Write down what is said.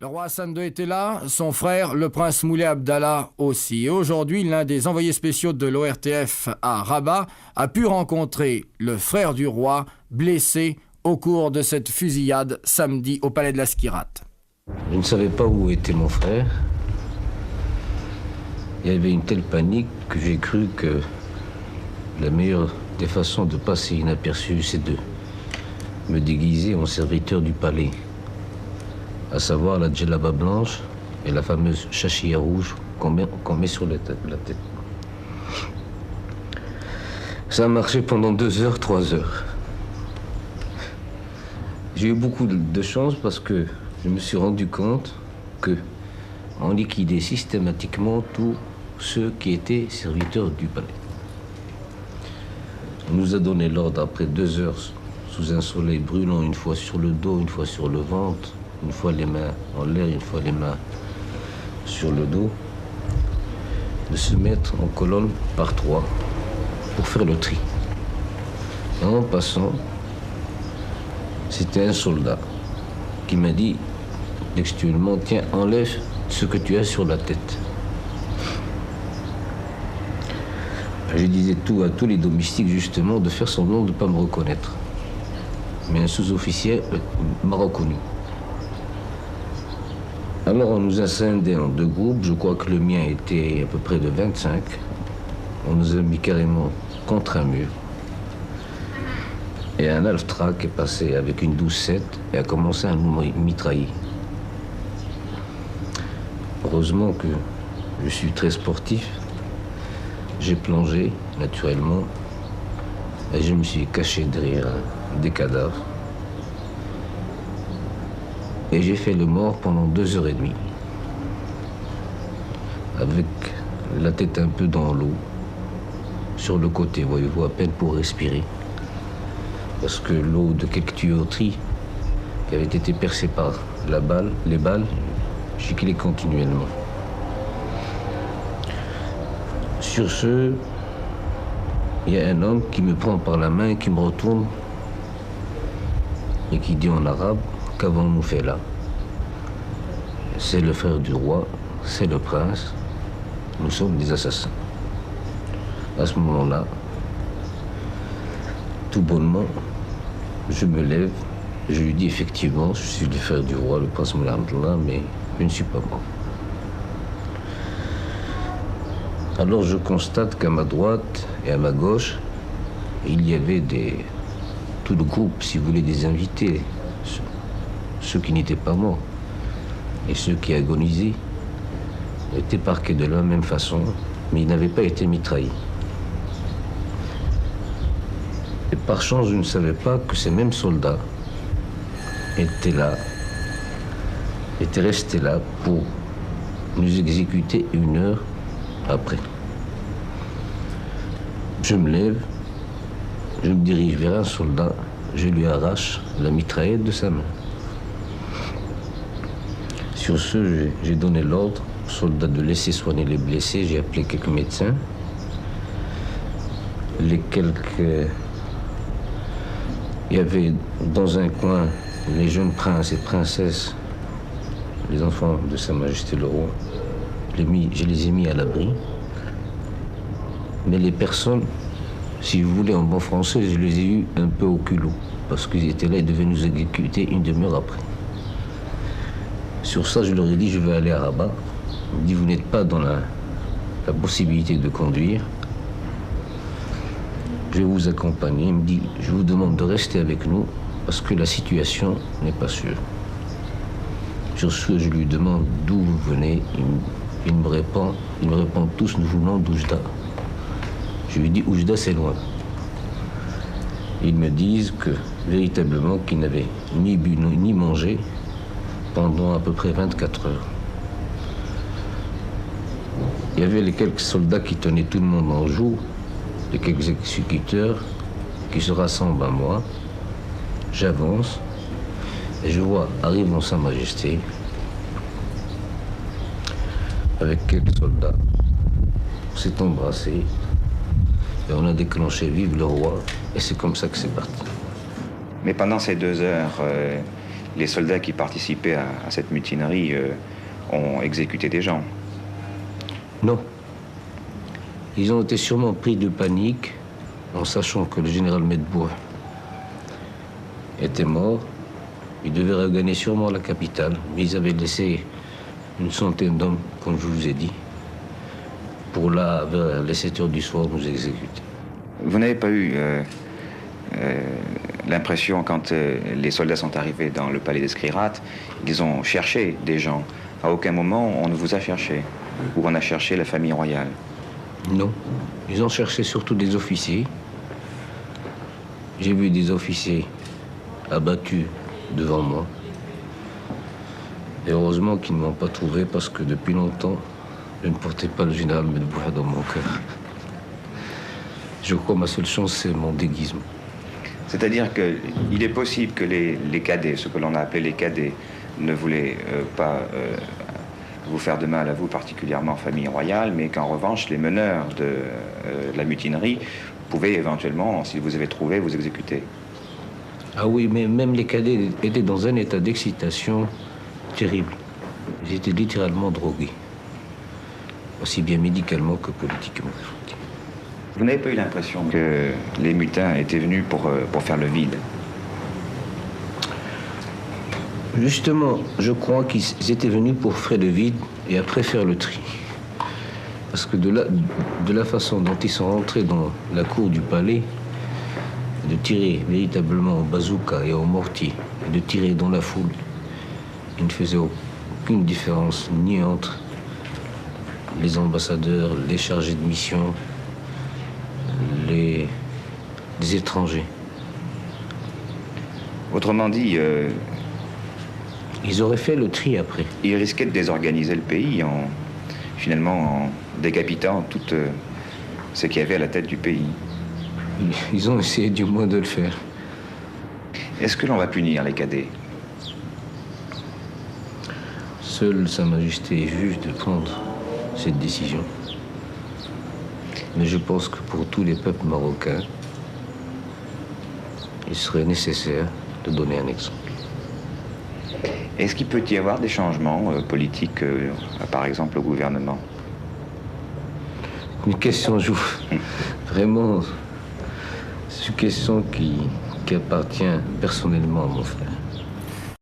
Le roi Hassan II était là, son frère, le prince Moulay Abdallah aussi. Et aujourd'hui, l'un des envoyés spéciaux de l'ORTF à Rabat a pu rencontrer le frère du roi, blessé au cours de cette fusillade samedi au palais de la Skirate. Je ne savais pas où était mon frère. Il y avait une telle panique que j'ai cru que la meilleure des façons de passer inaperçu, c'est de me déguiser en serviteur du palais, à savoir la djellaba blanche et la fameuse chachia rouge qu'on met sur la tête. Ça a marché pendant 2 heures, 3 heures. J'ai eu beaucoup de chance parce que je me suis rendu compte que on liquidait systématiquement tous ceux qui étaient serviteurs du palais. On nous a donné l'ordre après 2 heures sous un soleil brûlant, une fois sur le dos, une fois sur le ventre, une fois les mains en l'air, une fois les mains sur le dos, de se mettre en colonne par 3 pour faire le tri. Et en passant, c'était un soldat qui m'a dit textuellement, tiens, enlève ce que tu as sur la tête. Je disais tout à tous les domestiques justement de faire semblant de ne pas me reconnaître. Mais un sous-officier m'a reconnu. Alors on nous a scindés en 2 groupes, je crois que le mien était à peu près de 25. On nous a mis carrément contre un mur. Et un Alftrak est passé avec une 12-7 et a commencé à nous mitrailler. Heureusement que je suis très sportif. J'ai plongé, naturellement, et je me suis caché derrière des cadavres. Et j'ai fait le mort pendant 2 heures et demie, avec la tête un peu dans l'eau, sur le côté, voyez-vous, à peine pour respirer. Parce que l'eau de quelques tuyauteries qui avait été percée par les balles, giclait continuellement. Sur ce, il y a un homme qui me prend par la main, qui me retourne et qui dit en arabe, qu'avons-nous fait là? C'est le frère du roi, c'est le prince, nous sommes des assassins. À ce moment-là, tout bonnement, je me lève, je lui dis effectivement, je suis le frère du roi, le prince Moulay Abdallah, mais je ne suis pas mort. Alors je constate qu'à ma droite et à ma gauche, il y avait tout le groupe, si vous voulez, des invités, ceux qui n'étaient pas morts et ceux qui agonisaient, étaient parqués de la même façon, mais ils n'avaient pas été mitraillés. Et par chance, je ne savais pas que ces mêmes soldats étaient restés là pour nous exécuter 1 heure après. Je me lève, je me dirige vers un soldat, je lui arrache la mitraillette de sa main. Sur ce, j'ai donné l'ordre aux soldats de laisser soigner les blessés, j'ai appelé quelques médecins. Il y avait dans un coin les jeunes princes et princesses, les enfants de Sa Majesté le Roi. Je les ai mis à l'abri. Mais les personnes, si vous voulez en bon français, je les ai eus un peu au culot. Parce qu'ils étaient là, ils devaient nous exécuter 1 demi-heure après. Sur ça, je leur ai dit, je vais aller à Rabat. Ils me dit, vous n'êtes pas dans la possibilité de conduire. Je vais vous accompagner. Il me dit, je vous demande de rester avec nous parce que la situation n'est pas sûre. Sur ce, je lui demande d'où vous venez. Il me répond tous, nous venons d'Oujda. Je lui dis, Oujda, c'est loin. Ils me disent que, véritablement, qu'ils n'avaient ni bu ni mangé pendant à peu près 24 heures. Il y avait les quelques soldats qui tenaient tout le monde en joue, les quelques exécuteurs qui se rassemblent à moi. J'avance et je vois arrivant Sa Majesté avec quelques soldats. On s'est embrassés et on a déclenché Vive le roi et c'est comme ça que c'est parti. Mais pendant ces 2 heures, les soldats qui participaient à cette mutinerie ont exécuté des gens. Non. Ils ont été sûrement pris de panique en sachant que le général Medbourg était mort. Ils devaient regagner sûrement la capitale, mais ils avaient laissé une centaine d'hommes, comme je vous ai dit, pour là, vers les 7 heures du soir, nous exécuter. Vous n'avez pas eu l'impression, quand les soldats sont arrivés dans le palais d'Eskrirat, ils ont cherché des gens. À aucun moment, on ne vous a cherché, ou on a cherché la famille royale? Non. Ils ont cherché surtout des officiers. J'ai vu des officiers abattus devant moi. Et heureusement qu'ils ne m'ont pas trouvé parce que depuis longtemps, je ne portais pas le général Medbourg dans mon cœur. Je crois que ma seule chance, c'est mon déguisement. C'est-à-dire qu'il est possible que les cadets, ce que l'on a appelé les cadets, ne voulaient pas vous faire de mal à vous, particulièrement famille royale, mais qu'en revanche, les meneurs de la mutinerie pouvaient éventuellement, si vous avez trouvé, vous exécuter. Ah oui, mais même les cadets étaient dans un état d'excitation terrible. Ils étaient littéralement drogués, aussi bien médicalement que politiquement. Vous n'avez pas eu l'impression que les mutins étaient venus pour faire le vide? Justement, je crois qu'ils étaient venus pour faire le vide et après faire le tri. Parce que de la façon dont ils sont rentrés dans la cour du palais, de tirer véritablement au bazooka et au mortier, et de tirer dans la foule, il ne faisait aucune différence ni entre les ambassadeurs, les chargés de mission, les étrangers. Autrement dit, ils auraient fait le tri après. ils risquaient de désorganiser le pays finalement en décapitant tout ce qu'il y avait à la tête du pays. Ils ont essayé du moins de le faire. Est-ce que l'on va punir les cadets? Seule Sa Majesté est juge de prendre cette décision. Mais je pense que pour tous les peuples marocains, il serait nécessaire de donner un exemple. Est-ce qu'il peut y avoir des changements politiques, par exemple au gouvernement? Une question, vraiment, c'est une question qui appartient personnellement à mon frère.